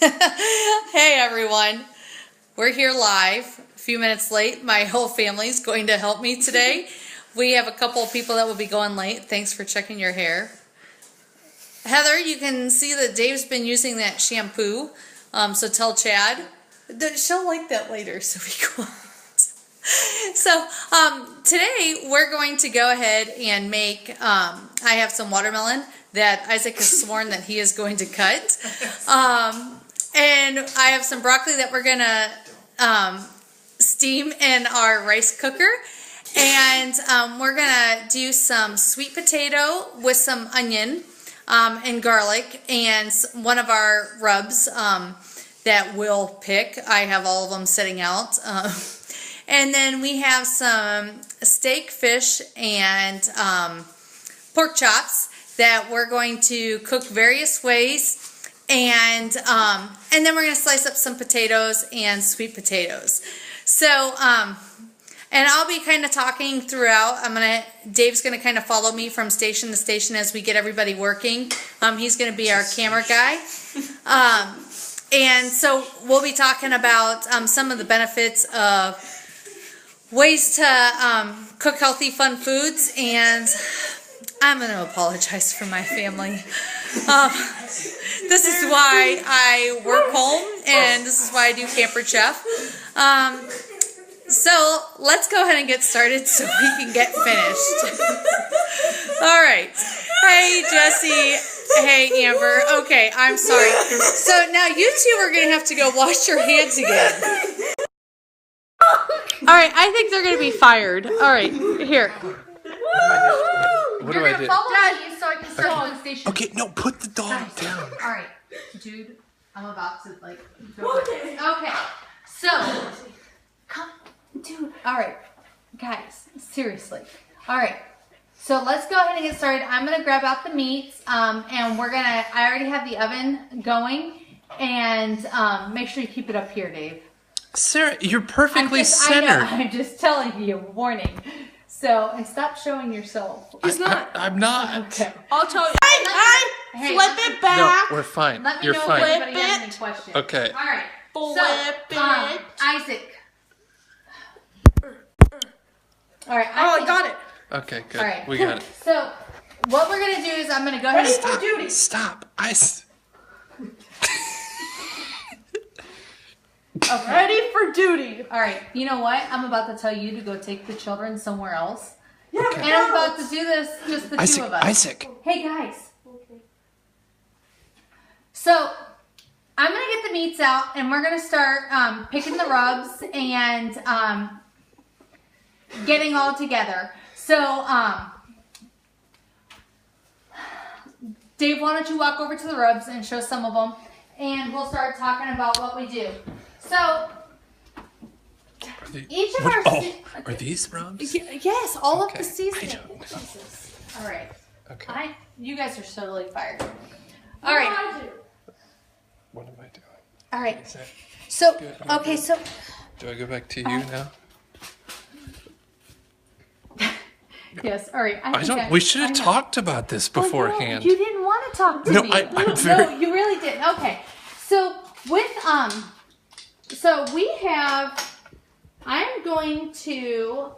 Hey everyone, we're here live, a few minutes late. My whole family's going to help me today. We have a couple of people that will be going late. Thanks for checking your hair. Heather, you can see that Dave's been using that shampoo, so tell Chad. She'll like that later, so be quiet. So today we're going to go ahead and make, I have some watermelon that Isaac has sworn that he is going to cut. And I have some broccoli that we're going to steam in our rice cooker. And we're going to do some sweet potato with some onion and garlic and one of our rubs that we'll pick. I have all of them sitting out. And then we have some steak, fish, and pork chops that we're going to cook various ways. And then we're going to slice up some potatoes and sweet potatoes. So, and I'll be kind of talking throughout. Dave's going to kind of follow me from station to station as we get everybody working. He's going to be our camera guy. And so we'll be talking about some of the benefits of ways to cook healthy, fun foods, and I'm going to apologize for my family. This is why I work home, and this is why I do Camper Chef. So let's go ahead and get started so we can get finished. All right. Hey, Jesse. Hey, Amber. Okay, I'm sorry. So now you two are going to have to go wash your hands again. All right, I think they're going to be fired. All right, here. What do I do? Dad, so I can start on station. Okay, no, put the dog down. All right, dude, I'm about to go. Okay, so come, dude. All right, guys, seriously. All right, so let's go ahead and get started. I'm gonna grab out the meats, and we're gonna. I already have the oven going, and make sure you keep it up here, Dave. Sarah, you're perfectly centered. I'm just telling you, warning. So, and stop showing yourself. He's not. I'm not. Okay. I'll tell you. Hey, flip it back. No, we're fine. Let me You're know fine. if anybody has any questions. Okay. All right. Flip it. Isaac. All right. Oh, I got it. Okay, good. All right. We got it. So, what we're gonna do is I'm gonna go ahead and for duty. Stop. Okay. Ready for duty. All right. You know what? I'm about to tell you to go take the children somewhere else. Yeah, Okay. And I'm about to do this just the two of us. Isaac. Hey guys. Okay. So I'm gonna get the meats out, and we're gonna start picking the rubs and getting all together. So Dave, why don't you walk over to the rubs and show some of them, and we'll start talking about what we do. So each of Are these rubs? yes, all of Okay. the seasoning. I don't know. Jesus. All right. Okay. You guys are totally fired. All right. What am I doing? All right. Is that So, good? okay, so Do I go back to you now? yes, all right. We should have talked about this beforehand. You didn't want to talk to No, me. I'm very- No, you really didn't. Okay. So, with so we have I'm going to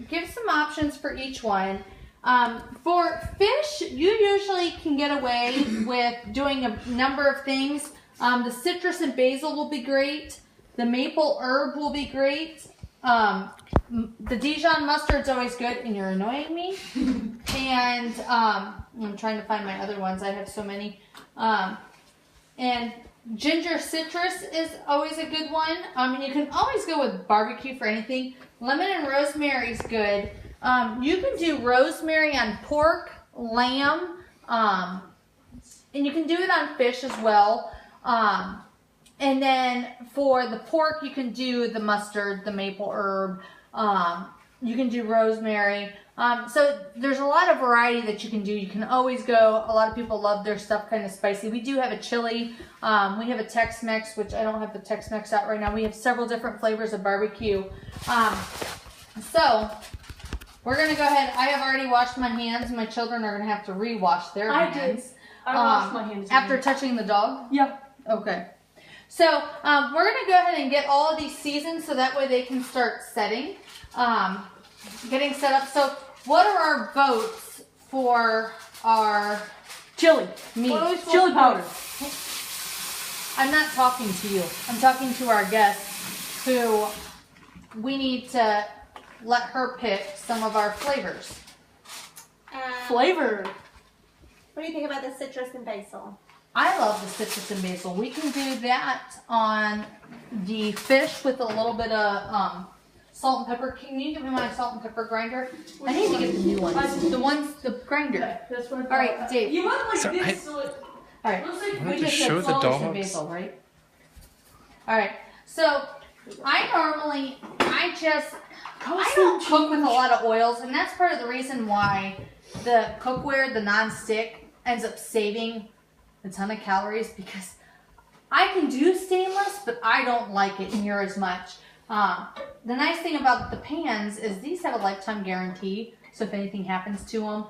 give some options for each one. For fish, you usually can get away with doing a number of things. The citrus and basil will be great. The maple herb will be great. The Dijon mustard's always good, and you're annoying me. And I'm trying to find my other ones. I have so many. And ginger citrus is always a good one. And you can always go with barbecue for anything. Lemon and rosemary is good. You can do rosemary on pork, lamb, and you can do it on fish as well. And then for the pork, you can do the mustard, the maple herb. You can do rosemary. So there's a lot of variety that you can do. You can always go. A lot of people love their stuff kind of spicy. We do have a chili. We have a Tex-Mex, which I don't have the Tex-Mex out right now. We have several different flavors of barbecue. So we're going to go ahead. I have already washed my hands. My children are going to have to re-wash their hands. I washed my hands. After touching the dog? Yep. Okay. So we're gonna go ahead and get all of these seasoned so that way they can start setting, getting set up. So what are our votes for our Chili. meat? What are we supposed Chili to powder. do? I'm not talking to you. I'm talking to our guests who we need to let her pick some of our flavors. Flavor. What do you think about the citrus and basil? I love the citrus and basil. We can do that on the fish with a little bit of salt and pepper. Can you give me my salt and pepper grinder? I need to get the new ones. The grinder. That's what I All right, Dave. You went like So this, so it All right. looks like want We to just show said the cloves and dogs? basil, right? All right. So I don't cook with a lot of oils, and that's part of the reason why the cookware, the non-stick, ends up saving a ton of calories, because I can do stainless, but I don't like it near as much. The nice thing about the pans is these have a lifetime guarantee, so if anything happens to them,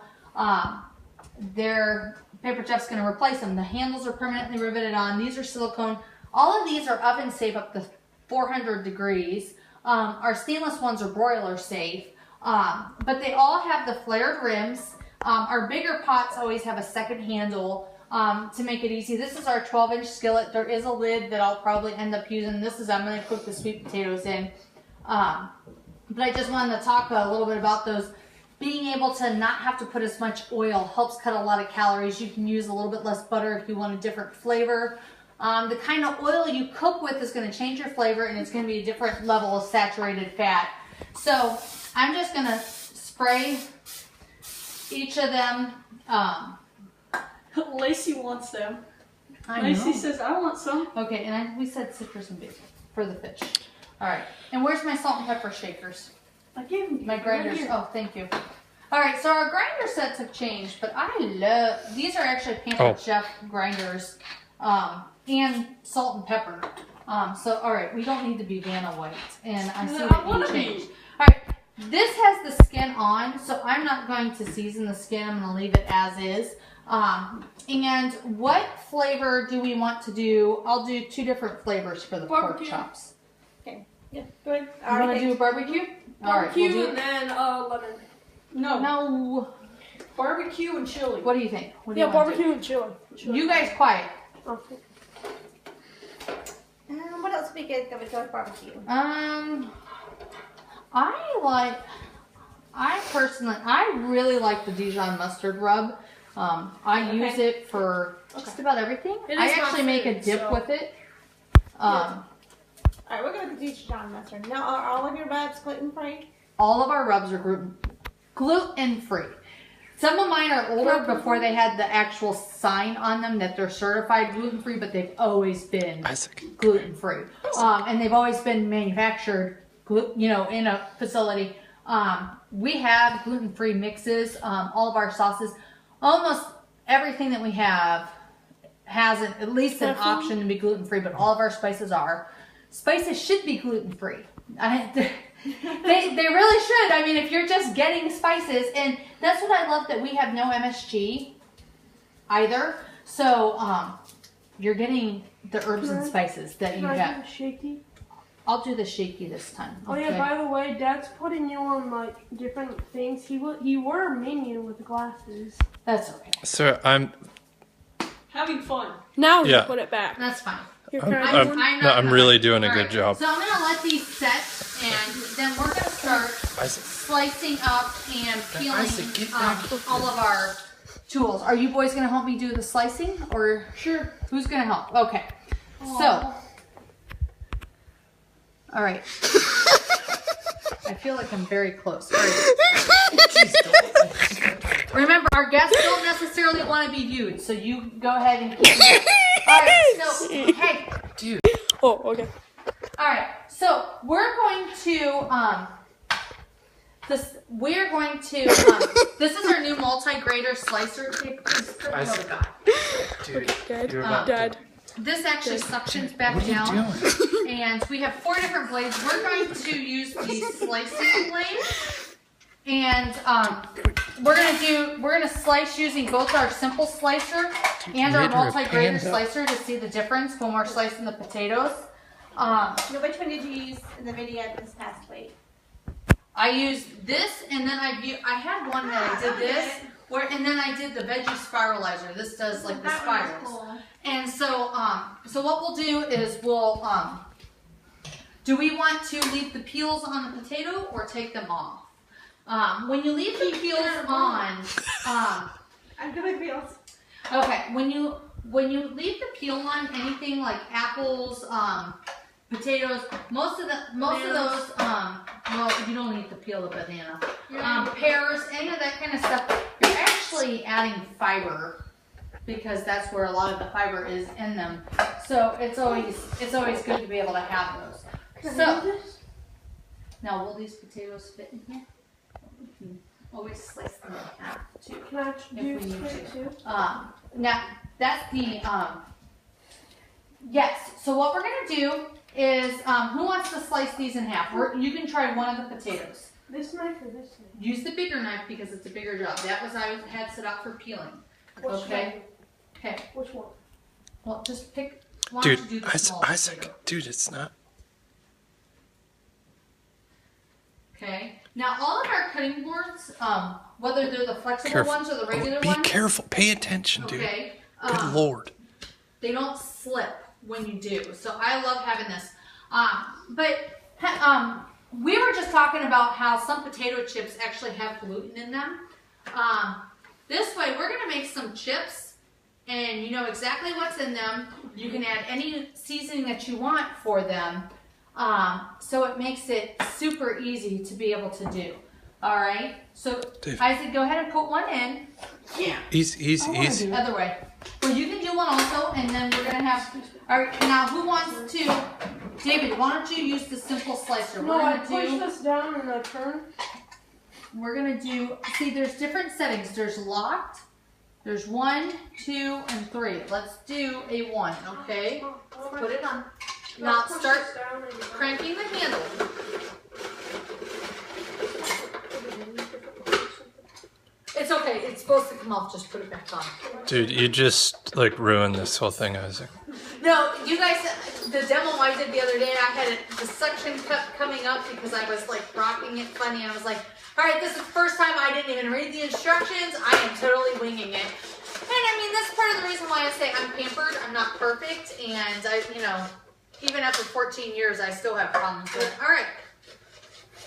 their Paper Chef's going to replace them. The handles are permanently riveted on. These are silicone. All of these are oven safe up to 400 degrees. Our stainless ones are broiler safe, but they all have the flared rims. Our bigger pots always have a second handle to make it easy. This is our 12-inch skillet. There is a lid that I'll probably end up using. This is, I'm going to cook the sweet potatoes in. But I just wanted to talk a little bit about those. Being able to not have to put as much oil helps cut a lot of calories. You can use a little bit less butter if you want a different flavor. The kind of oil you cook with is going to change your flavor, and it's going to be a different level of saturated fat. So I'm just going to spray each of them. Lacey wants them. I Lacey know. says, I want some. Okay, and we said citrus and basil for the fish. All right, and where's my salt and pepper shakers? I gave them My grinders. Right here. Oh, thank you. All right, so our grinder sets have changed, but I love these. Are actually Pampered Chef grinders, and salt and pepper. So all right, we don't need to be Vanna White, and I see I that wanna you be. changed. All right, this has the skin on, so I'm not going to season the skin. I'm going to leave it as is. And what flavor do we want to do? I'll do 2 different flavors for the pork Barbecue. chops. Okay. Yeah. Good. You want to do a barbecue? All right, Barbecue we'll do and then lemon. No. No. Barbecue and chili. What do you think? What do Yeah, you want to barbecue and chili. do? You guys quiet. Okay. What else would be good that would go with barbecue? I really like the Dijon mustard rub. I use it for just about everything. It I is actually not make a food, dip so- with it. All right, we're going to do Dijon mustard. Now, are all of your rubs gluten-free? All of our rubs are gluten free. Some of mine are older before they had the actual sign on them that they're certified gluten free, but they've always been Isaac. gluten free, and they've always been manufactured, in a facility. We have gluten free mixes. All of our sauces, almost everything that we have has at least an option to be gluten free, but all of our spices are. Spices should be gluten free. They really should. I mean, if you're just getting spices, and that's what I love, that we have no MSG either. So you're getting the herbs and spices that you Can I have. do a shaky? I'll do the shaky this time. Oh yeah, by the way, Dad's putting you on like different things. You were a minion with the glasses. That's okay. So I'm Having fun. Now Yeah. you put it back. That's fine. You're I'm- trying I'm- to- I'm no, not I'm gonna- really doing a good Alright, job. So I'm gonna let these set, and then we're gonna start Isaac. slicing up and peeling Isaac, get back. all of our tools. Are you boys gonna help me do the slicing, or Sure. who's gonna help? Okay. So, all right. I feel like I'm very close. All right. Remember, our guests don't necessarily want to be viewed, so you go ahead and keep them. All right. So, hey. Oh, okay. All right. So we're going to this is our new multi-grader slicer. Oh God. Dude, Dad. you're about Dad. This actually suctions back what are you down, doing? and we have 4 different blades. We're going to use the slicing blade, and we're gonna slice using both our simple slicer and our Made her a multi-grater panda. slicer to see the difference when we're slicing the potatoes. Now, which one did you use in the video this past week? I used this, and then I had one that I did this, and then I did the veggie spiralizer. This does like the That one was spirals. cool. And so what we'll do is do we want to leave the peels on the potato or take them off? When you leave the peels on, I'm gonna be honest. okay, when you leave the peel on anything like apples, potatoes, most of those, well, you don't need to peel the banana. Pears, any of that kind of stuff, you're actually adding fiber because that's where a lot of the fiber is in them. So it's always good to be able to have those. So now will these potatoes fit in here? We can always slice them in half too. Can I do If we need it to. too? Now that's the yes. So what we're gonna do is who wants to slice these in half? You can try one of the potatoes. This knife or this knife? Use the bigger knife because it's a bigger job. That was I had set up for peeling. Which Okay. Okay. One? Which one? Well, just pick. Why Dude, don't you do the small Isaac, potato? dude, it's not. Okay. Now all of our cutting boards, whether they're the flexible Careful. ones or the regular Be ones, careful. Pay attention, dude. okay. Good lord. They don't slip when you do. So I love having this. We were just talking about how some potato chips actually have gluten in them. This way, we're gonna make some chips, and you know exactly what's in them. You can add any seasoning that you want for them. So it makes it super easy to be able to do. All right. So Dave. Isaac, go ahead and put one in. Easy. The other way. Well, you can do one also, and then we're gonna have. All right. Now, who wants to? David, why don't you use the simple slicer? No, I We're push gonna this down and I turn. do. See, there's different settings. There's locked. There's 1, 2, and 3. Let's do a 1. Okay. Put it on. Now Push start this down and cranking the handle. It's okay. It's supposed to come off. Just put it back on. Dude, you just like ruined this whole thing, Isaac. No, you guys, the demo I did the other day, I had the suction cup coming up because I was like rocking it funny. And I was like, all right, this is the first time I didn't even read the instructions. I am totally winging it. And I mean, that's part of the reason why I say I'm pampered. I'm not perfect. And I, you know, even after 14 years, I still have problems with it. All right.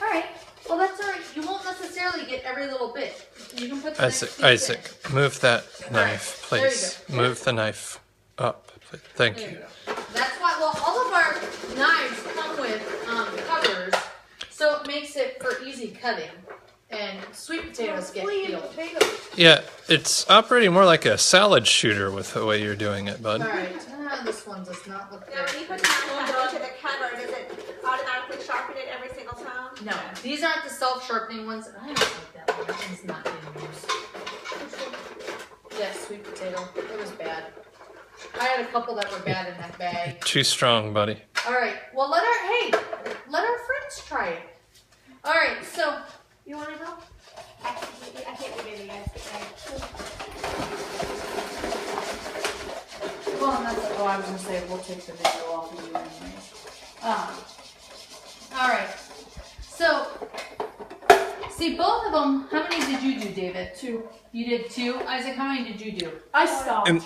All right. Well, that's all right. You won't necessarily get every little bit. You can put the next piece Isaac, in. move that knife, there you please. go. Move the knife up. Please. Thank There you. you go. That's why, well, all of our knives come with covers, so it makes it for easy cutting. And sweet potatoes get peeled. Yeah, it's operating more like a salad shooter with the way you're doing it, bud. All right, this one does not look Now, when you put good. that into the cover, does it automatically sharpen it every single time? No, these aren't the self-sharpening ones. I don't like that one. That one's not being used. Yes, sweet potato. It was bad. I had a couple that were bad in that bag. Too strong, buddy. All right. Well, let our friends try it. All right. So, you want to go? I can't do it, guys. Well, and that's what I was gonna say. We'll take the video off of you anyway. All right. So, see, both of them. How many did you do, David? 2. You did 2. Isaac, how many did you do? I stopped. Am,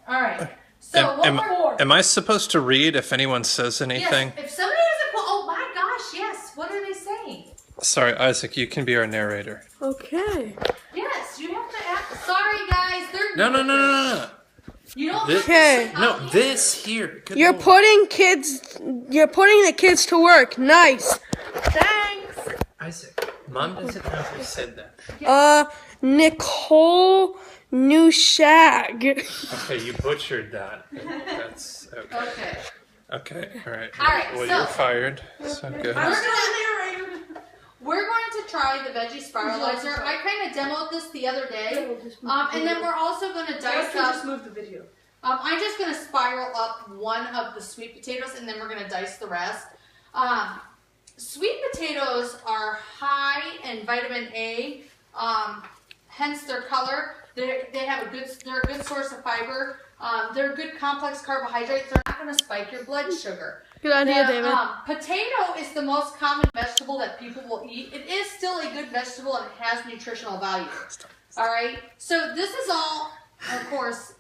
All right. So am, what am, we're am I supposed to read if anyone says anything? yes, if somebody has a oh my gosh, yes. What are they saying? Sorry, Isaac, you can be our narrator. Okay. Yes, you have to ask. Sorry, guys. They're No. You don't. This- Okay. No, this here. Good You're lord. putting the kids to work. Nice. Thanks. Isaac, Mom doesn't know who said that. Nicole Newshag. Okay, you butchered that. That's okay. Okay. Okay, all right. All right, Well, so- you're fired. So good. We're going to try the veggie spiralizer. I kind of demoed this the other day, and then we're also going to dice up. move the video. I'm just going to spiral up one of the sweet potatoes, and then we're going to dice the rest. Sweet potatoes are high in vitamin A, hence their color. They're a good source of fiber. They're good complex carbohydrates. They're not going to spike your blood sugar. Good idea, The, David. Potato is the most common vegetable that people will eat. It is still a good vegetable and it has nutritional value. All right. So this is all, of course,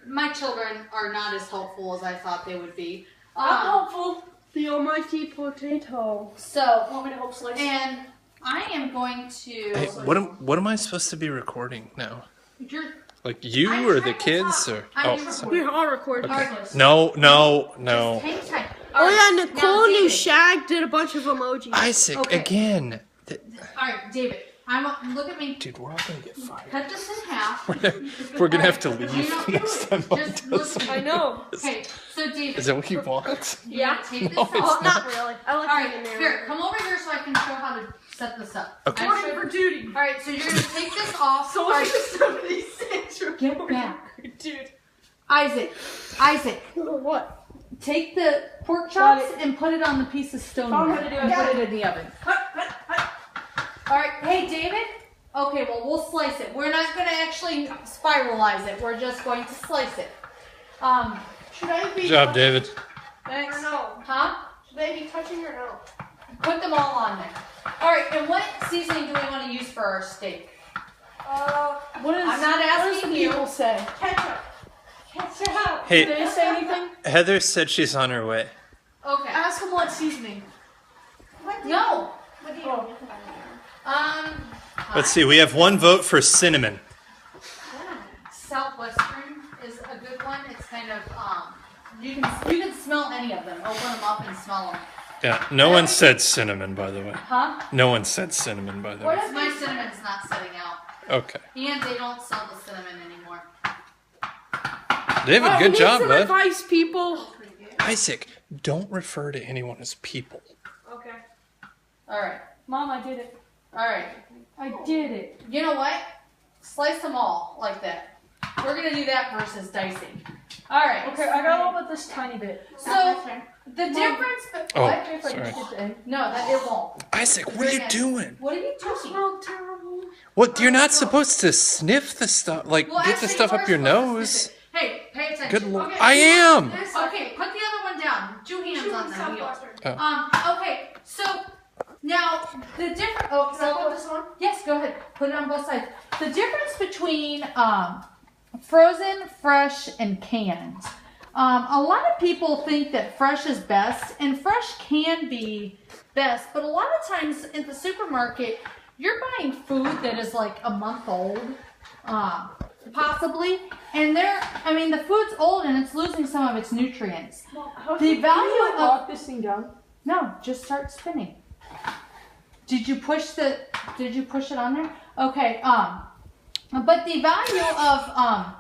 my children are not as helpful as I thought they would be. Helpful. The almighty potato. So, Want me to help slice? and I am going to. Hey, what am I supposed to be recording now? You're, Like you I'm or trying the to kids talk. or? I'm Oh, recording. sorry. We're all recording. Okay. No. Just hang tight. Oh All yeah, right, Nicole now, knew David. Shag did a bunch of emojis. Isaac Okay. again. All right, David. Look at me. Dude, we're all gonna get fired. Cut this in half. We're gonna have to leave You don't next do it. time. Mom Just does look- it. I know. Okay, so David. Is that what you want? You gotta take this No, off. it's Well, not really. I like All right, being there. here, come over here so I can show how to set this up. Okay. I showed- for duty. All right, so you're gonna take this off. So All right, somebody said get back, dude. Isaac. What? Take the pork Got chops and put it on the piece of I'm stoneware gonna do it. and Got put it in the oven. All right, hey David. Okay, well we'll slice it. We're not gonna actually spiralize it. We're just going to slice it. Should I be? Good job, David. Thanks. Or no? Huh? Should they be touching or no? Put them all on there. All right, and what seasoning do we want to use for our steak? What is? I'm not asking what does the you. people say? Ketchup. Ketchup. Hey, Did they say anything? Heather said she's on her way. Okay. Ask them what seasoning. What do No. What do you want? Let's see. We have one vote for cinnamon. Southwestern is a good one. It's kind of you can smell any of them. Open them up and smell them. Yeah. No one said cinnamon, by the way. Huh? No one said cinnamon, by the way. My cinnamon's not setting out, Okay. and they don't sell the cinnamon anymore. David, good job, bud. Advice, people. Isaac, don't refer to anyone as people. Okay. All right. Mom, I did it. All right. I did it. You know what? Slice them all like that. We're gonna do that versus dicing. All right. Okay, I got all but this tiny bit. So the difference. Oh, What? sorry. No, that it won't. Isaac, what are you doing? What are you doing? Smelled terrible. What? You're not supposed to sniff the stuff, like Well, get the actually, stuff we're up your supposed to nose. sniff it. Hey, pay attention. Good lord. Okay, I am. Okay, put the other one down. Two hands on the wheel. Okay, so now the difference. Oh, Can I put this on? Yes, go ahead. Put it on both sides. The difference between frozen, fresh, and canned. A lot of people think that fresh is best, and fresh can be best, but a lot of times in the supermarket, you're buying food that is like a month old, possibly, and the food's old and it's losing some of its nutrients. The value of lock this thing down. no, just start spinning. Did you push it on there? Okay, but the value of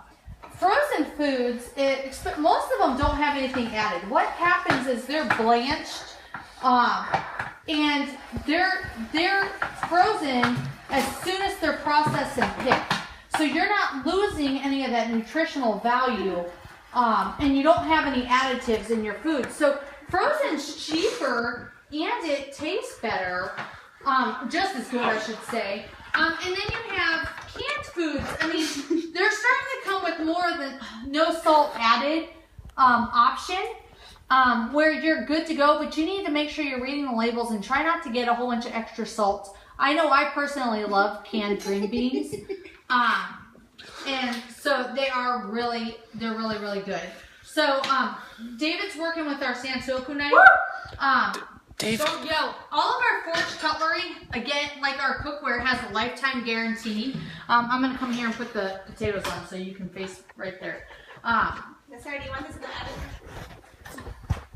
frozen foods, most of them don't have anything added. What happens is they're blanched, and they're frozen as soon as they're processed and picked. So you're not losing any of that nutritional value, and you don't have any additives in your food. So frozen's cheaper and it tastes better, just as good, I should say. And then you have canned foods. I mean, they're starting to come with more of the no salt added option, where you're good to go, but you need to make sure you're reading the labels and try not to get a whole bunch of extra salt. I know I personally love canned green beans, and so they're really, really good. So David's working with our Sansoku knife. Dave. Don't yell. All of our forged cutlery, again, like our cookware, has a lifetime guarantee. I'm going to come here and put the potatoes on so you can face right there. Sorry, do you want this in the oven?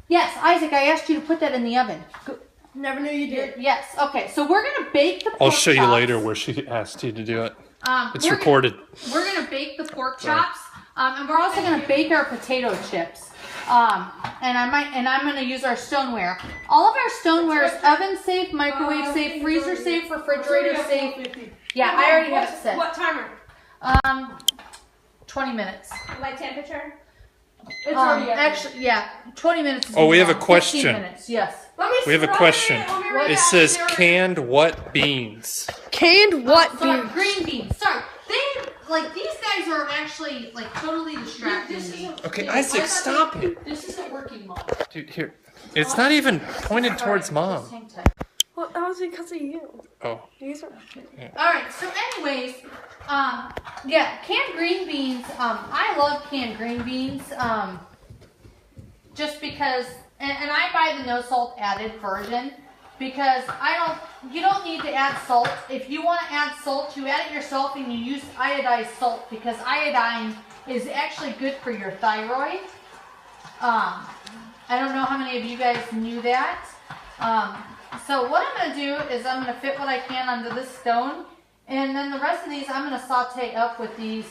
Yes, Isaac, I asked you to put that in the oven. Never knew you did. Yes, okay. So we're going to bake the pork I'll show you chops. later where she asked you to do it. It's we're recorded. We're going to bake the pork chops, and we're also going to bake our potato chips. And I'm going to use our stoneware. All of our stoneware is oven safe, microwave safe, freezer safe, refrigerator safe. Yeah, I already have it set. What timer? 20 minutes. Like temperature? It's already Actually, yeah, 20 minutes. Is Oh, we have a long. 15 question. minutes, yes. Let me We have a try question. it. Let me What? read It says canned what beans? Canned Sorry, green beans. Sorry. These guys are actually, totally distracting me. Okay, Isaac, stop it. This isn't working, Mom. Dude, here. It's not even pointed towards Alright, just mom. hang tight. Well, that was because of you. Oh. These are. Alright, so anyways, yeah, canned green beans, I love canned green beans, just because, and I buy the no salt added version, because you don't need to add salt. If you want to add salt, you add it yourself and you use iodized salt, because iodine is actually good for your thyroid. I don't know how many of you guys knew that. So what I'm going to do is I'm going to fit what I can onto this stone, and then the rest of these I'm going to saute up with these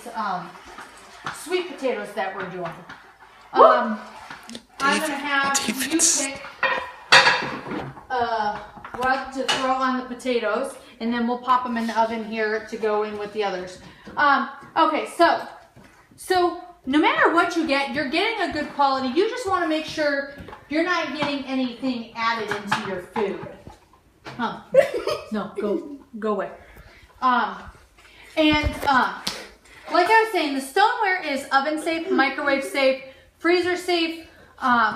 sweet potatoes that we're doing. I'm going to have you pick what to throw on the potatoes, and then we'll pop them in the oven here to go in with the others. Okay, so no matter what you get, you're getting a good quality. You just want to make sure you're not getting anything added into your food. No, go away. Like I was saying, the stoneware is oven safe, microwave safe, freezer safe,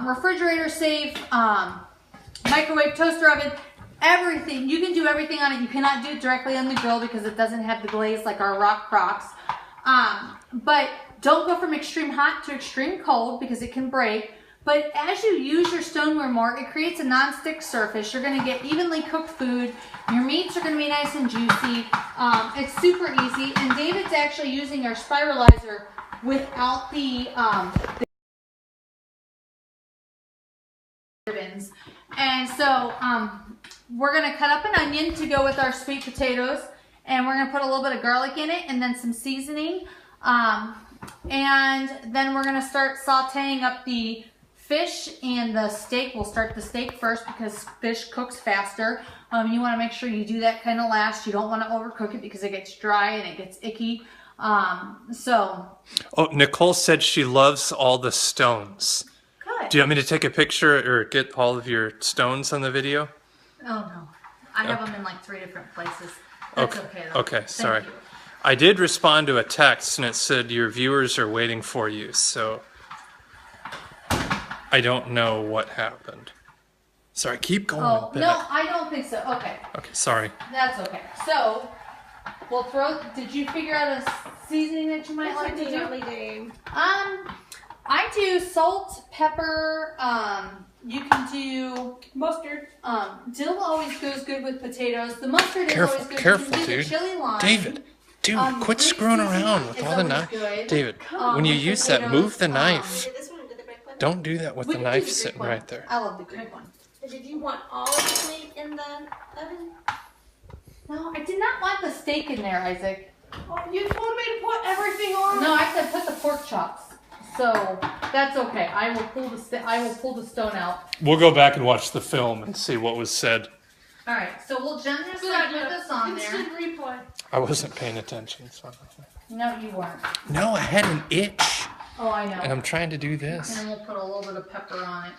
refrigerator safe, microwave, toaster oven, everything. You can do everything on it. You cannot do it directly on the grill because it doesn't have the glaze like our Rock Crocs. But don't go from extreme hot to extreme cold because it can break. But as you use your stoneware more, it creates a non-stick surface. You're going to get evenly cooked food. Your meats are going to be nice and juicy. It's super easy. And David's actually using our spiralizer without the ribbons. And so we're going to cut up an onion to go with our sweet potatoes. And we're going to put a little bit of garlic in it and then some seasoning. And then we're going to start sauteing up the fish and the steak. We'll start the steak first because fish cooks faster. You want to make sure you do that kind of last. You don't want to overcook it because it gets dry and it gets icky. Oh, Nicole said she loves all the stones. Good. Do you want me to take a picture or get all of your stones on the video? Oh no, I have them in like 3 different places. That's okay though. Okay, sorry. Thank you. I did respond to a text and it said your viewers are waiting for you, so I don't know what happened. Sorry, keep going. Oh, Bennett. no, I don't think so. Okay, Okay, sorry. that's okay. So, we'll did you figure out a seasoning that you might like to do? I do salt, pepper, you can do Mustard. dill always goes good with potatoes. The mustard is Careful, always good. careful, you can do dude. the chili lime. David, dude, quit Greek screwing seasoning around with is all the always knife. good. David, when you with use that, potatoes, move the knife. This one, did the brick one? Don't do that with we the can do knife Greek sitting one. right there. I love the Greek one. Did you want all of the meat in the oven? No, I did not want the steak in there, Isaac. Oh, you told me to put everything on. No, I said put the pork chops. So that's okay. I will pull the stone out. We'll go back and watch the film and see what was said. All right. So we'll generously put this on there. Instant replay. I wasn't paying attention. So. No, you weren't. No, I had an itch, Oh, I know. and I'm trying to do And this. then we'll put a little bit of pepper on it.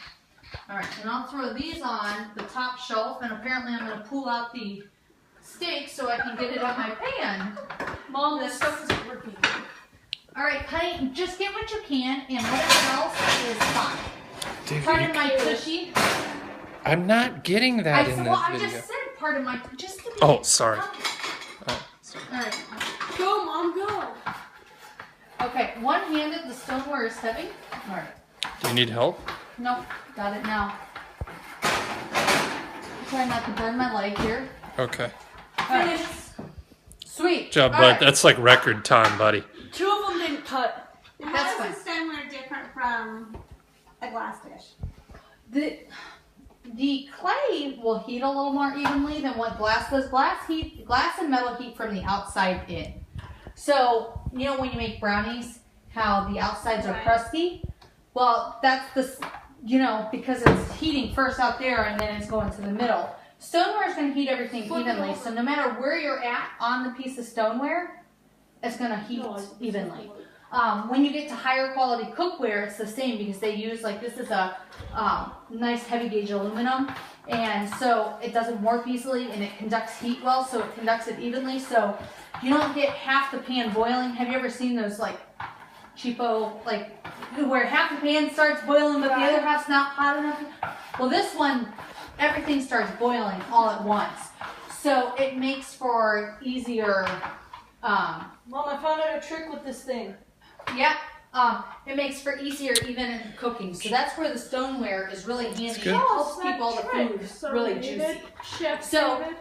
All right, and I'll throw these on the top shelf, and apparently I'm going to pull out the steak so I can get it on my pan. Mom, this stuff isn't working. All right, honey, just get what you can, and whatever else is fine. Dude, Pardon you- my tushy. I'm not getting that in Well, this I video. just said part of my. Just give me. Oh, sorry. Oh, sorry. All right. Go, Mom, go. Okay, one-handed. The stoneware is heavy. All right. Do you need help? Nope, got it now. Try not to burn my leg here. Okay. All right. Sweet. Good job, All bud. right. That's like record time, buddy. 2 of them didn't cut. Now, That's how fine. is the stoneware different from a glass dish? The clay will heat a little more evenly than what glass does. Glass and metal heat from the outside in. So, you know when you make brownies, how the outsides are Right. crusty? Well, that's because it's heating first out there and then it's going to the middle. Stoneware is going to heat everything Flip it evenly. over. So no matter where you're at on the piece of stoneware, it's going to heat evenly. When you get to higher quality cookware, it's the same because they use, like, this is a nice heavy gauge aluminum. And so it doesn't warp easily and it conducts heat well, so it conducts it evenly. So you don't get half the pan boiling. Have you ever seen those like cheapo, like where half the pan starts boiling but the other half's not hot enough? Well, this one, everything starts boiling all at once. So it makes for easier, Mom, I found out a trick with this thing. yeah, it makes for easier even cooking. So that's where the stoneware is really handy. It helps keep all the food really juicy. Chef So David.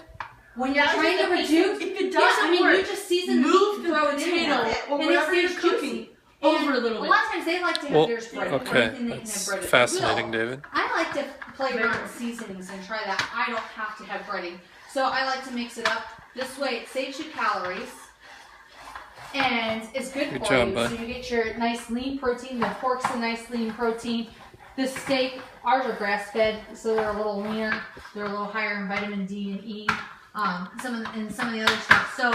when you're trying to reduce, If it doesn't you work, just season move the the throw it in potato there. or And it whatever you're stays cooking juicy. over And a little a bit. lot of times they like to have Well, theirs breaded. okay, Anything they can that's have breaded. fascinating, Will, David. I like to play around with seasonings and try that. I don't have to have breading. So I like to mix it up. This way it saves you calories. And it's good Good for job, you. bud. So you get your nice lean protein. The pork's a nice lean protein. The steak, ours are grass fed, so they're a little leaner. They're a little higher in vitamin D and E. Some of the other stuff. So,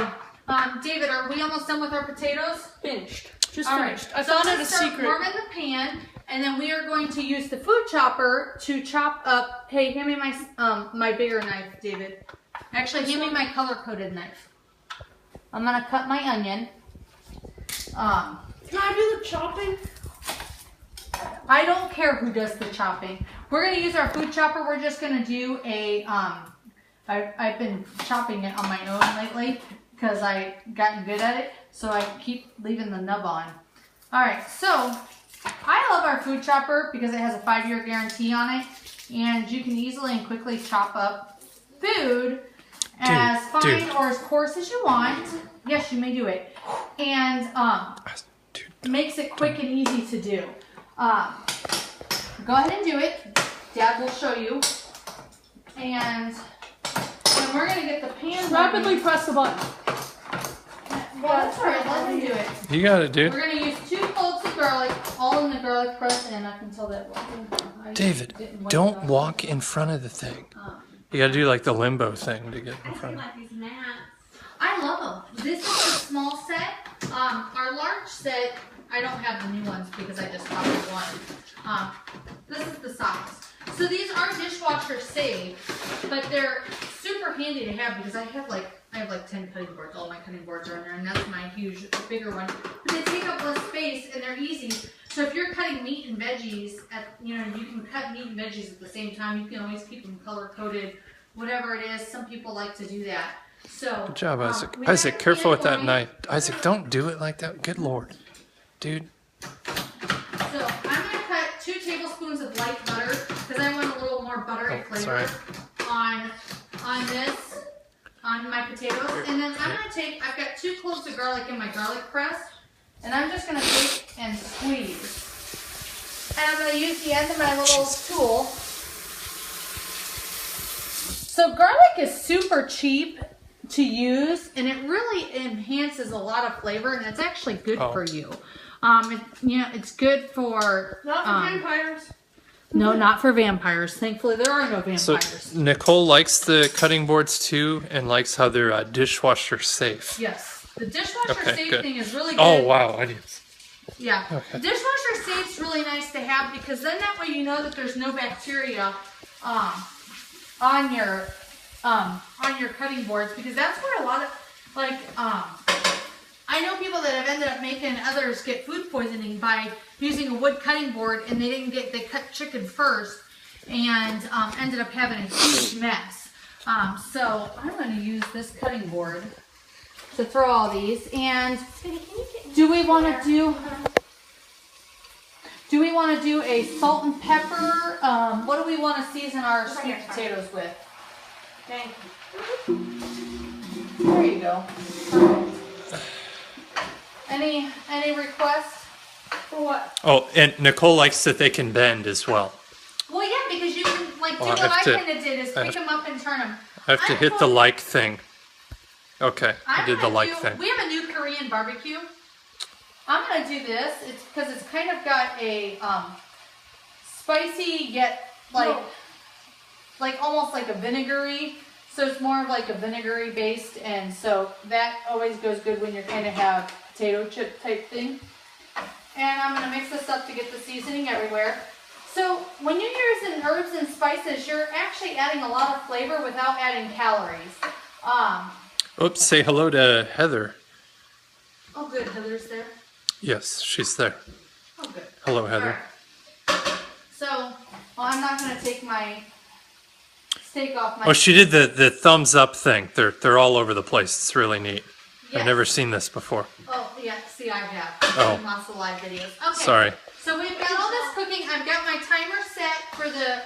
David, are we almost done with our potatoes? Finished. Just All finished. right. I So found I'm out gonna a start secret. warming the pan, and then we are going to use the food chopper to chop up. Hey, hand me my bigger knife, David. Actually, hand me my color coded knife. I'm gonna cut my onion. Can I do the chopping? I don't care who does the chopping. We're gonna use our food chopper. We're just gonna do a I've been chopping it on my own lately because I gotten good at it. So I keep leaving the nub on. All right, so I love our food chopper because it has a 5-year guarantee on it, and you can easily and quickly chop up food as fine or as coarse as you want. Yes, you may do it, and it makes it quick and easy to do. Go ahead and do it. Dad will show you, and then we're gonna get the pan Rapidly press the button. Well, that's all right. Let me do it. You got it, dude. We're gonna use 2 cloves of garlic, all in the garlic press, and up until that one. David, don't walk in front of the thing. You gotta do like the limbo thing to get in I do front of it. like these mats. I love them. This is the small set. Our large set, I don't have the new ones because I just bought the one. This is the size. So these are dishwasher safe, but they're super handy to have because I have like 10 cutting boards. All my cutting boards are in there, and that's my huge, bigger one. But they take up less space and they're easy. So if you're cutting meat and veggies, you can cut meat and veggies at the same time. You can always keep them color coded, whatever it is. Some people like to do that. So Good job, Isaac. we got Isaac, our careful pan with that going. knife. Isaac, don't do it like that. Good lord. Dude. So I'm gonna cut 2 tablespoons of light butter because I want a little more buttery Oh, sorry. flavor on my potatoes. And then I've got 2 cloves of garlic in my garlic press, and I'm just gonna take and squeeze. And I'm gonna use the end of my little tool. So garlic is super cheap to use, and it really enhances a lot of flavor, and it's actually good for you. It's good for Not for vampires. no, not for vampires. Thankfully, there are no So vampires. Nicole likes the cutting boards too and likes how they're dishwasher safe. Yes, the dishwasher Okay, safe good. thing is really good. Oh, wow. I didn't. Yeah, Okay. dishwasher safe's really nice to have because then that way you know that there's no bacteria on your cutting boards, because that's where a lot of I know people that have ended up making others get food poisoning by using a wood cutting board, and they cut chicken first and ended up having a huge mess. So I'm going to use this cutting board to throw all these. And do we want to do a salt and pepper? What do we want to season our sweet potatoes with? Thank There you go. Perfect. Any requests? For what? Oh, and Nicole likes that they can bend as well. Well, yeah, because you can do Well, what I have I to- kind of did is pick them up and turn them. I have to hit the like thing. Okay, I did the like thing. We have a new Korean barbecue. I'm gonna do this. It's because it's kind of got a spicy yet like almost like a vinegary. So it's more of like a vinegary based, and so that always goes good when you kind of have potato chip type thing. And I'm gonna mix this up to get the seasoning everywhere. So So when you're using herbs and spices, you're actually adding a lot of flavor without adding calories. Oops, say hello to Heather. Oh, good. Heather's there. Yes, she's there. Oh, good. Hello, Heather. Alright. So, well, I'm not going to take my steak off my... Oh, she did the thumbs up thing. They're all over the place. It's really neat. Yes. I've never seen this before. Oh, yeah. See, I have. Oh. I've seen lots of live videos. Okay. Sorry. So we've got all this cooking. I've got my timer set for the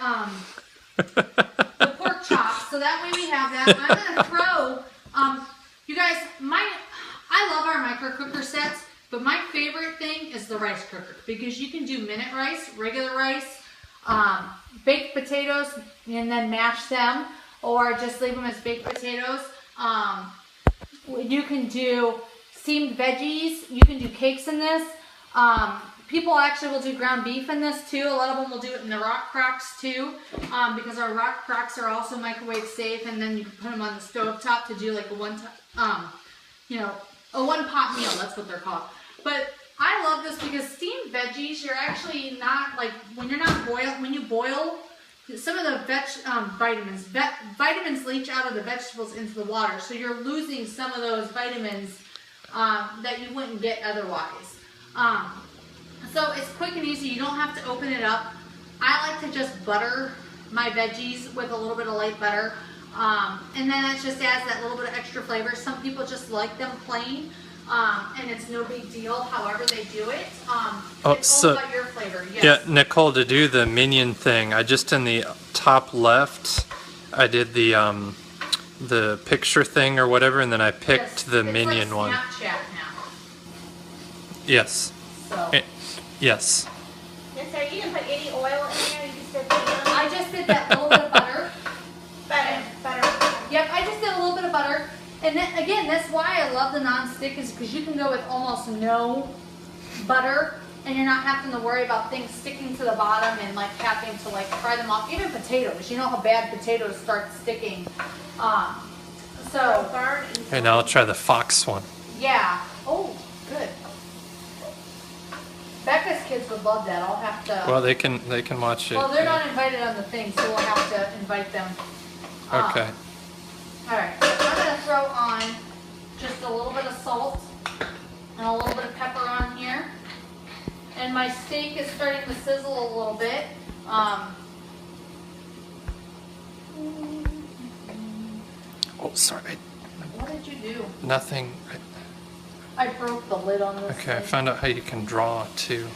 pork chops. So that way we have that. I'm going to throw... you guys, I love our micro cooker sets, but my favorite thing is the rice cooker because you can do minute rice, regular rice, baked potatoes, and then mash them, or just leave them as baked potatoes. You can do steamed veggies. You can do cakes in this. People actually will do ground beef in this too. A lot of them will do it in the rock crocks too, because our rock crocks are also microwave safe, and then you can put them on the stove top to do like a one pot meal. That's what they're called. But I love this because steamed veggies, you're actually not like when you boil. Some of the vitamins leach out of the vegetables into the water, so you're losing some of those vitamins that you wouldn't get otherwise. So it's quick and easy. You don't have to open it up. I like to just butter my veggies with a little bit of light butter, and then it just adds that little bit of extra flavor. Some people just like them plain, and it's no big deal. However they do it. It's all about your flavor. Yes. Yeah, Nicole, to do the minion thing, I just in the top left, I did the picture thing or whatever, and then I picked the minion like one. Snapchat now. Yes. So. Yes. And so you didn't put any oil in there, you just did the I just did that little bit of butter. butter. Yep, I just did a little bit of butter. And then, again, that's why I love the non-stick is because you can go with almost no butter and you're not having to worry about things sticking to the bottom and like having to like fry them off. Even potatoes, you know how bad potatoes start sticking. Okay, now I'll try the fox one. Yeah. Oh, good. Becca's kids would love that. I'll have to... Well, they can watch it. Well, they're not invited on the thing, so we'll have to invite them. Okay. Alright, I'm going to throw on just a little bit of salt and a little bit of pepper on here. And my steak is starting to sizzle a little bit. Oh, sorry. What did you do? Nothing. I broke the lid on this Okay, I thing. found out how you can draw too.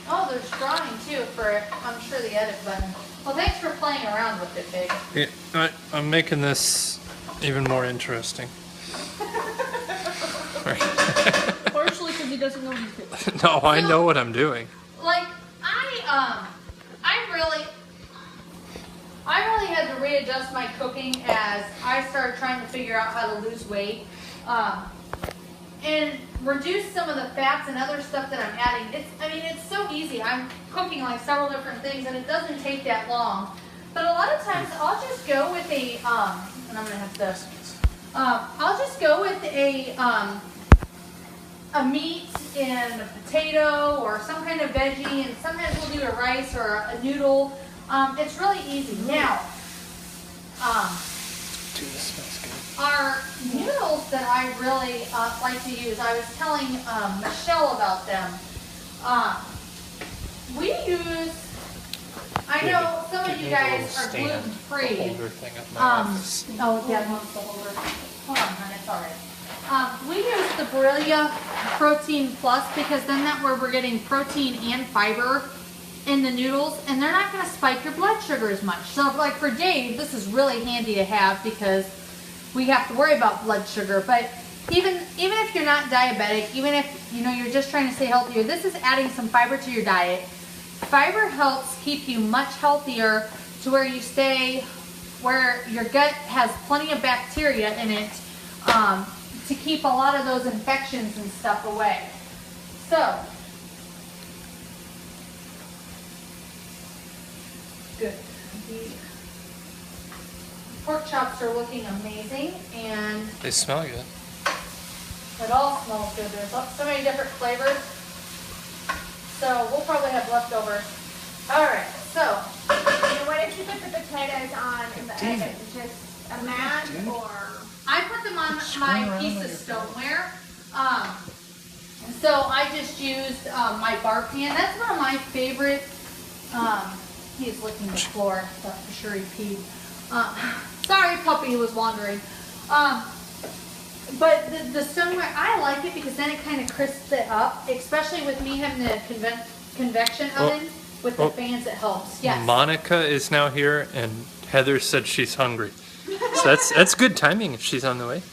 Oh, there's drawing too for, I'm sure, the edit button. Well, thanks for playing around with it, Big. Yeah, I'm making this even more interesting. Partially because he doesn't know what he's doing. No, I know what I'm doing. Like, I really had to readjust my cooking as I started trying to figure out how to lose weight. And reduce some of the fats and other stuff that I'm adding. It's so easy. I'm cooking like several different things and it doesn't take that long. But a lot of times I'll just go with and I'm gonna have to, I'll just go with a meat and a potato or some kind of veggie, and sometimes we'll do a rice or a noodle. It's really easy. Now, Dude, this smells good. our noodles that I really like to use, I was telling Michelle about them. We use, I know some of you guys are gluten free. Oh, yeah, no, it's the holder. Hold on, honey, it's all right. We use the Barilla Protein Plus because then that way we're getting protein and fiber in the noodles, and they're not going to spike your blood sugar as much. So, like for Dave, this is really handy to have because we have to worry about blood sugar. But even if you're not diabetic, even if you're just trying to stay healthier, this is adding some fiber to your diet. Fiber helps keep you much healthier to where you stay, where your gut has plenty of bacteria in it to keep a lot of those infections and stuff away. So, good. The pork chops are looking amazing, and They smell good. it all smells good. There's so many different flavors. So we'll probably have leftovers. Alright, so And what did you put the potatoes on in the oven? Just a mat or? I put them on my piece of stoneware. So I just used my bar pan. That's one of my favorite. He's licking the floor. Thought for sure he peed. Sorry, puppy, he was wandering. But the stoneware, I like it because then it kind of crisps it up, especially with me having the convection oven with the fans. It helps. Yes. Monica is now here, and Heather said she's hungry. So that's good timing if she's on the way.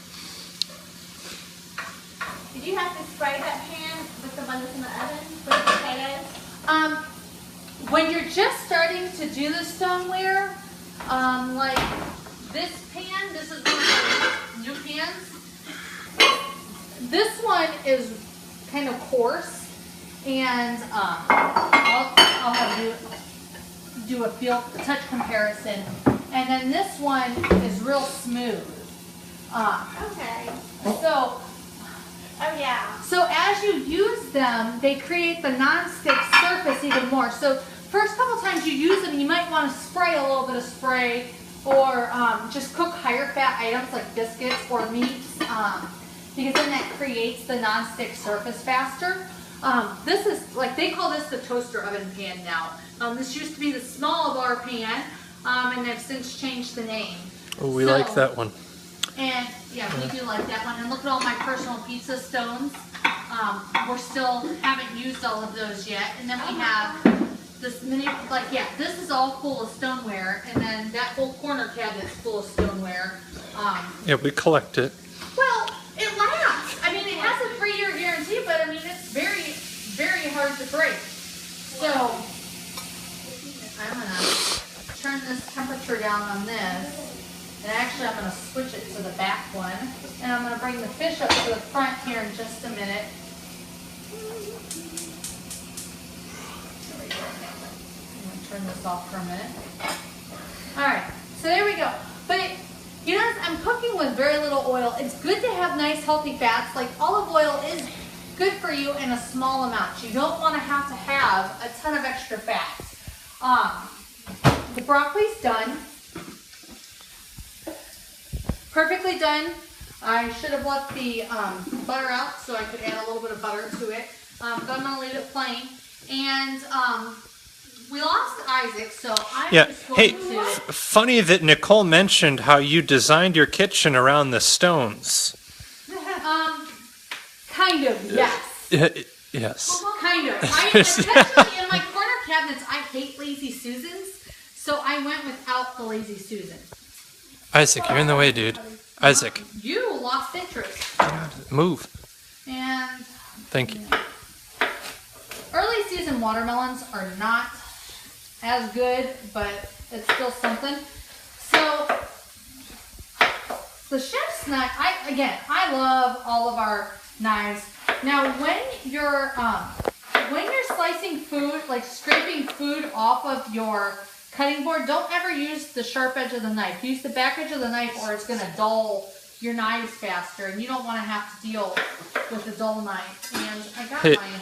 Did you have to spray that pan with the one that's in the oven for the potatoes? When you're just starting to do the stoneware, like this pan, this is one of the new pans. This one is kind of coarse, and I'll have you do a touch comparison. And then this one is real smooth. Okay. So Oh yeah. So as you use them, they create the non-stick surface even more. So first couple times you use them, you might want to spray a little bit of spray, or just cook higher fat items like biscuits or meats, because then that creates the non-stick surface faster. This is, like, they call this the toaster oven pan now. This used to be the small bar pan, and they've since changed the name. Oh, we like that one. And yeah, we do like that one. And look at all my personal pizza stones. We're still haven't used all of those yet. And then we have this mini, like, yeah, this is all full of stoneware, and then that whole corner cabinet's full of stoneware. Yeah, we collect it. Well, it lasts. I mean, it has a 3-year guarantee, but I mean, it's very, very hard to break. So I'm gonna turn this temperature down on this. And actually, I'm going to switch it to the back one. And I'm going to bring the fish up to the front here in just a minute. There we go. I'm going to turn this off for a minute. Alright, so there we go. But, you know, I'm cooking with very little oil. It's good to have nice, healthy fats. Like, olive oil is good for you in a small amount. You don't want to have a ton of extra fat. The broccoli's done. Perfectly done. I should have left the butter out so I could add a little bit of butter to it. But I'm going to leave it plain. And we lost Isaac, so I'm just going to... Funny that Nicole mentioned how you designed your kitchen around the stones. Kind of, yes. Yes. Kind of. Especially in my corner cabinets, I hate Lazy Susans, so I went without the Lazy Susan. Isaac, you're in the way, dude. Isaac. You lost interest. Move. And... Thank you. Early season watermelons are not as good, but it's still something. So, the chef's knife, I love all of our knives. Now, when you're slicing food, like scraping food off of your cutting board, don't ever use the sharp edge of the knife. Use the back edge of the knife, or it's going to dull your knives faster, and you don't want to have to deal with a dull knife. And I got mine.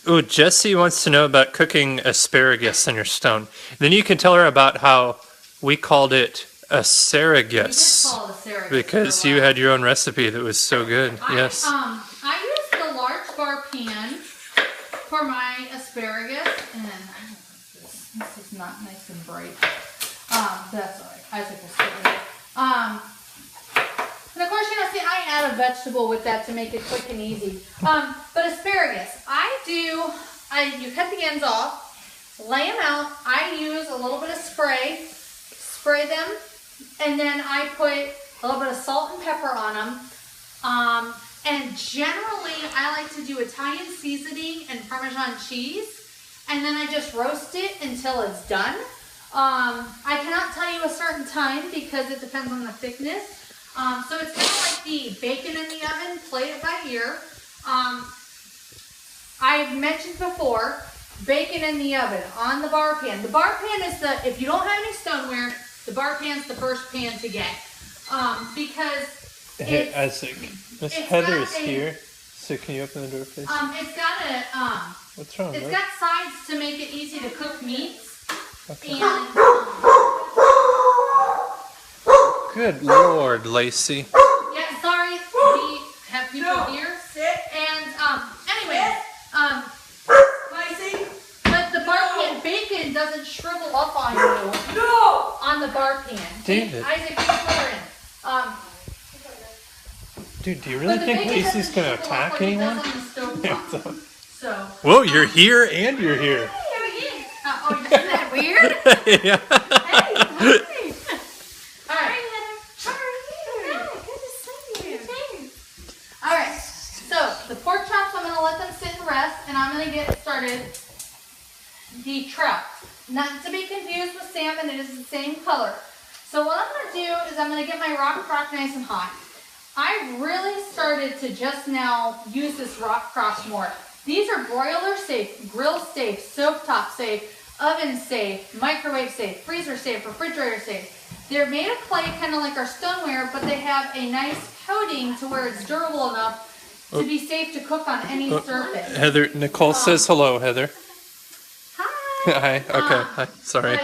Oh, Jessie wants to know about cooking asparagus in your stone. Then you can tell her about how we called it asparagus. We did call it asparagus because you had your own recipe that was so good. Yes. I used the large bar pan for my asparagus, and this is not nice and bright. That's all right. Isaac will sit with it. And of course, you know, see, I add a vegetable with that to make it quick and easy. But asparagus, you cut the ends off, lay them out. I use a little bit of spray them, and then I put a little bit of salt and pepper on them. And generally, I like to do Italian seasoning and Parmesan cheese, and then I just roast it until it's done. I cannot tell you a certain time because it depends on the thickness. So it's kind of like the bacon in the oven, play it by ear. I've mentioned before, bacon in the oven on the bar pan. The bar pan is if you don't have any stoneware, the bar pan's the first pan to get. Because Hey, Isaac, Miss Heather is here, So can you open the door, please? It's got a What's wrong, it's bud? got sides to make it easy to cook meats. Okay. And Good Lord, Lacey. yeah, sorry, we have people here. And anyway, Lacey? but the bar pan bacon doesn't shrivel up on you No! on the bar pan. David. Isaac, you put her in. Dude, do you really But the think bacon Lacey's doesn't gonna shrivel up attack like it does anyone? on the stovetop. So. Whoa, you're here and you're here. Oh, isn't that weird? Yeah. Hey, hi. All right. All right. So the pork chops, I'm gonna let them sit and rest, and I'm gonna get started. The trout, not to be confused with salmon, it is the same color. So what I'm gonna do is I'm gonna get my rock crock nice and hot. I really started to just now use this rock crock more. These are broiler safe, grill safe, stovetop safe, oven safe, microwave safe, freezer safe, refrigerator safe. They're made of clay, kind of like our stoneware, but they have a nice coating to where it's durable enough to be safe to cook on any surface. Heather, Nicole says hello, Heather. Hi. Hi, okay, hi, sorry.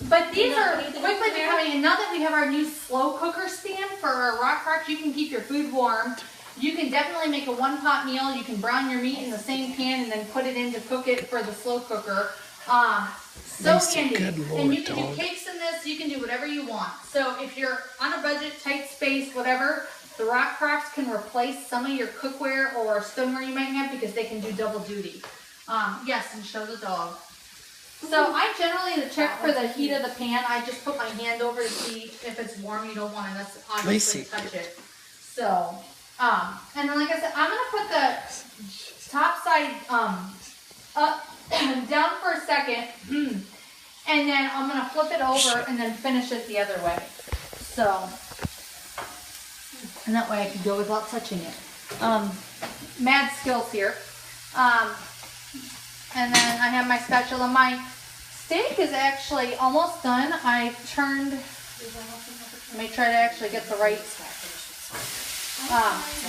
But these are quickly becoming, and now that we have our new slow cooker stand for our rock crocks, you can keep your food warm. You can definitely make a one-pot meal. You can brown your meat in the same pan and then put it in to cook it for the slow cooker. So handy. And you can do cakes in this. You can do whatever you want. So if you're on a budget, tight space, whatever, the rock crocks can replace some of your cookware or stoneware you might have because they can do double duty. Yes, and show the dog. So I generally check for the heat of the pan. I just put my hand over to see if it's warm. You don't want to obviously touch it. So, and then like I said, I'm gonna put the top side up down for a second, and then I'm gonna flip it over and then finish it the other way. So, and that way I can go without touching it. Mad skills here. And then I have my spatula. My steak is actually almost done. I turned, let me try to actually get the right,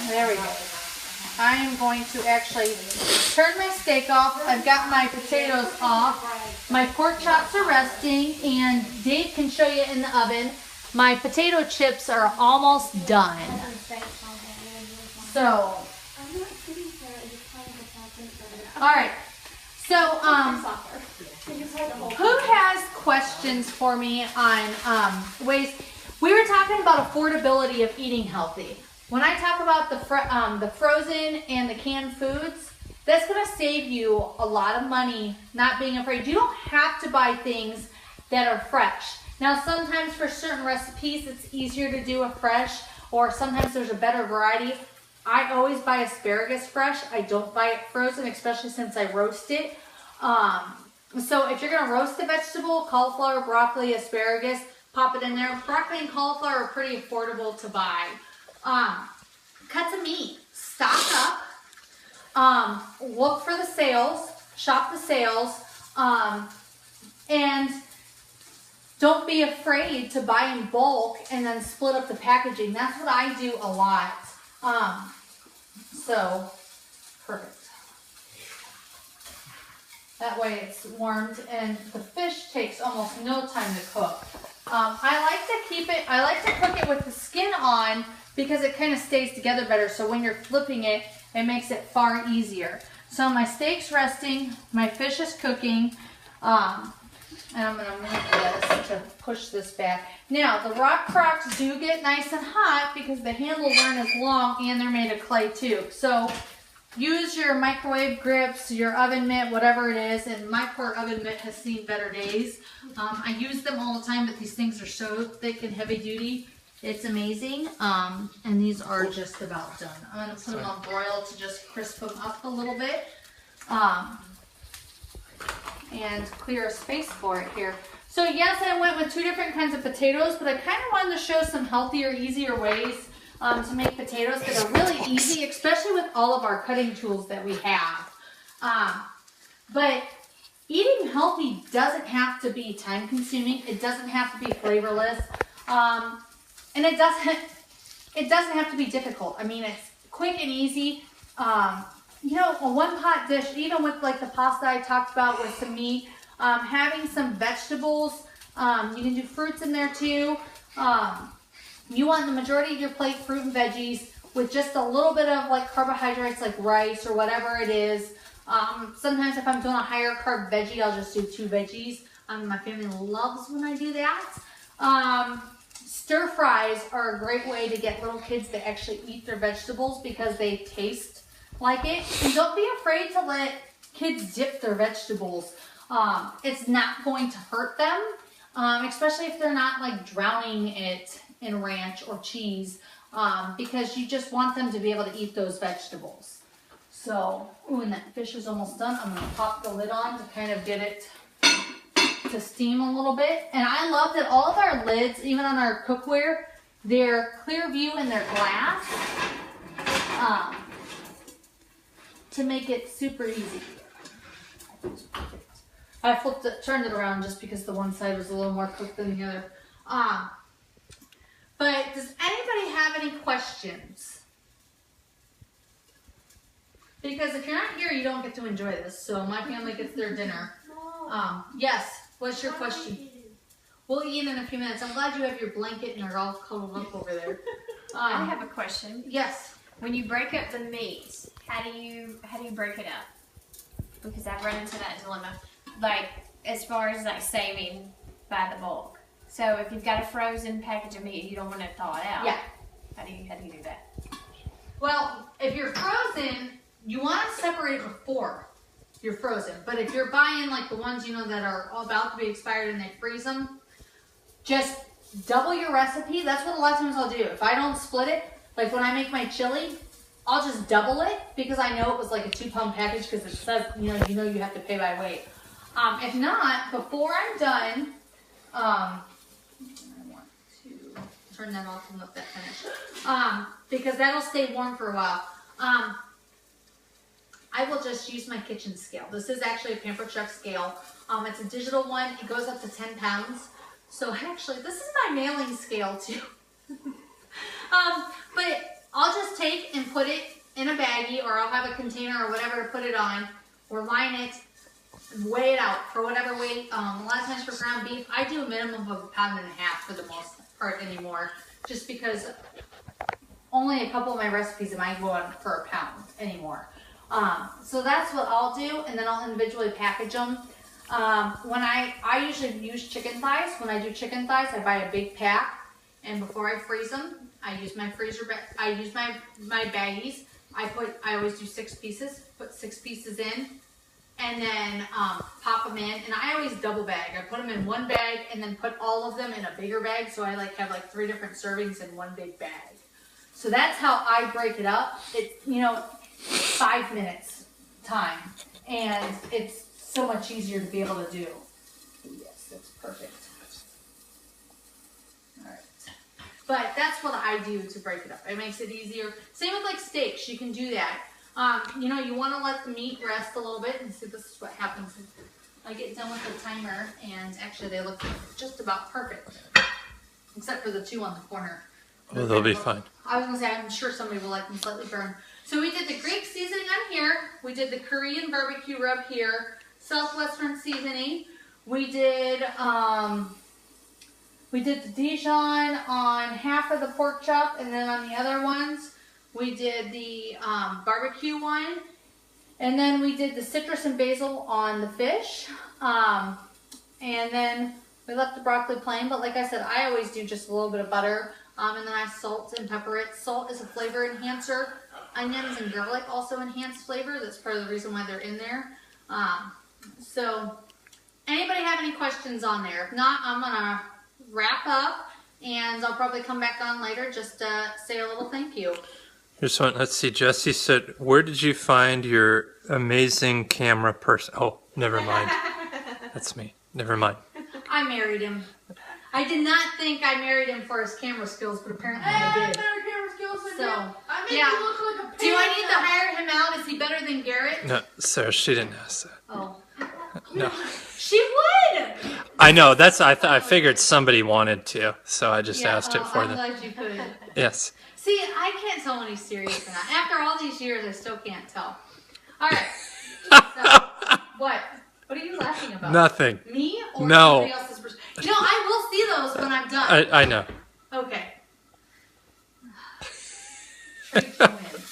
there we go. I am going to actually turn my steak off. I've got my potatoes off. My pork chops are resting, and Dave can show you in the oven. My potato chips are almost done. So, all right. So, who has questions for me on ways? We were talking about affordability of eating healthy. When I talk about the frozen and the canned foods, that's going to save you a lot of money not being afraid. You don't have to buy things that are fresh. Now, sometimes for certain recipes, it's easier to do a fresh, or sometimes there's a better variety. I always buy asparagus fresh. I don't buy it frozen, especially since I roast it. So if you're going to roast a vegetable, cauliflower, broccoli, asparagus, pop it in there. Broccoli and cauliflower are pretty affordable to buy. Cuts of meat, stock up, look for the sales, shop the sales, and don't be afraid to buy in bulk and then split up the packaging. That's what I do a lot. So, perfect. That way it's warmed, and the fish takes almost no time to cook. I like to cook it with the skin on because it kind of stays together better. So when you're flipping it, it makes it far easier. So my steak's resting, my fish is cooking, and I'm gonna move this to push this back. Now the rock crocks do get nice and hot because the handles aren't as long and they're made of clay too. So use your microwave grips, your oven mitt, whatever it is, and my poor oven mitt has seen better days. I use them all the time, but these things are so thick and heavy duty. It's amazing. And these are just about done. I'm going to put them on broil to just crisp them up a little bit. And clear a space for it here. So yes, I went with 2 different kinds of potatoes, but I kind of wanted to show some healthier, easier ways to make potatoes that are really easy, especially with all of our cutting tools that we have. But eating healthy doesn't have to be time consuming. It doesn't have to be flavorless. And it doesn't, it doesn't have to be difficult. I mean, it's quick and easy. You know, a one pot dish, even with like the pasta I talked about with some meat, having some vegetables, you can do fruits in there too. You want the majority of your plate fruit and veggies with just a little bit of like carbohydrates like rice or whatever it is. Sometimes if I'm doing a higher carb veggie, I'll just do 2 veggies. My family loves when I do that. Stir fries are a great way to get little kids to actually eat their vegetables because they taste like it. And don't be afraid to let kids dip their vegetables. It's not going to hurt them, especially if they're not like drowning it in ranch or cheese, because you just want them to be able to eat those vegetables. So, ooh, and that fish is almost done. I'm gonna pop the lid on to kind of get it to steam a little bit. And I love that all of our lids, even on our cookware, they're clear view and they're glass, to make it super easy. I turned it around just because the one side was a little more cooked than the other. But does anybody have any questions? Because if you're not here, you don't get to enjoy this. So my family gets their dinner. Yes, what's your question? We'll eat in a few minutes. I'm glad you have your blanket and you're all cuddled up over there. I have a question. Yes. When you break up the meat, how do you break it up? Because I've run into that dilemma. Like, as far as like saving by the bulk. So if you've got a frozen package of meat, you don't want to thaw it out. Yeah. How do you do that? Well, if you're frozen, you want to separate it before you're frozen. But if you're buying like the ones, you know, that are about to be expired and they freeze them, just double your recipe. That's what a lot of times I'll do. If I don't split it, like when I make my chili, I'll just double it because I know it was like a 2-pound package because it says, you know you have to pay by weight. If not, before I'm done, I want to turn that off and let that finish. Because that'll stay warm for a while. I will just use my kitchen scale. This is actually a Pampered Chef scale. It's a digital one. It goes up to 10 pounds. So actually, this is my mailing scale too. But I'll just take and put it in a baggie, or I'll have a container or whatever to put it on, or line it, weigh it out for whatever weight. A lot of times for ground beef, I do a minimum of 1.5 pounds for the most part anymore, just because only a couple of my recipes am I going for 1 pound anymore. So that's what I'll do, and then I'll individually package them. When I usually use chicken thighs. When I do chicken thighs, I buy a big pack, and before I freeze them, I use my freezer. I use my baggies. I always do 6 pieces. Put 6 pieces in, and then pop them in. And I always double bag. I put them in one bag, and then put all of them in a bigger bag. So I have 3 different servings in one big bag. So that's how I break it up. It's 5 minutes time, and it's so much easier to be able to do. Yes, that's perfect. All right, but that's what I do to break it up. It makes it easier. Same with like steaks, you can do that. You want to let the meat rest a little bit, and see, this is what happens. I get done with the timer, and actually they look just about perfect, except for the 2 on the corner. Oh, they'll be fine. I was gonna say, I'm sure somebody will like them slightly burned. So we did the Greek seasoning on here. We did the Korean barbecue rub here. Southwestern seasoning. We did the Dijon on half of the pork chop, and then on the other ones, we did the barbecue one. And then we did the citrus and basil on the fish. And then we left the broccoli plain, but like I said, I always do just a little bit of butter. And then I salt and pepper it. Salt is a flavor enhancer. Onions and garlic also enhance flavor. That's part of the reason why they're in there. So, anybody have any questions on there? If not, I'm going to wrap up, and I'll probably come back on later just to say a little thank you. Here's one. Let's see. Jesse said, "Where did you find your amazing camera person?" Oh, never mind. That's me. Never mind. I married him. I did not think I married him for his camera skills, but apparently I did. Better camera skills than So, you. I make yeah. you look like a panda. Do I need to hire him out? Is he better than Garrett? No, Sarah, she didn't ask that. Oh. No. She would! I know. That's. I figured somebody wanted to, so I just asked it for I'm them. glad you could. Yes. See, See, I can't tell when he's serious or not. After all these years, I still can't tell. All right. So, what? What are you laughing about? Nothing. Me or No. somebody else's person? You know, I will see those when I'm done. I know. Okay. Straight to win.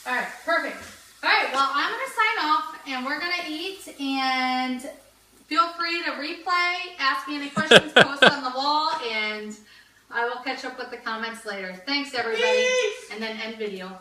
All right, perfect. All right, well, I'm going to sign off, and we're going to eat, and feel free to replay, ask me any questions, post on the wall, and I will catch up with the comments later. Thanks, everybody. And then end video.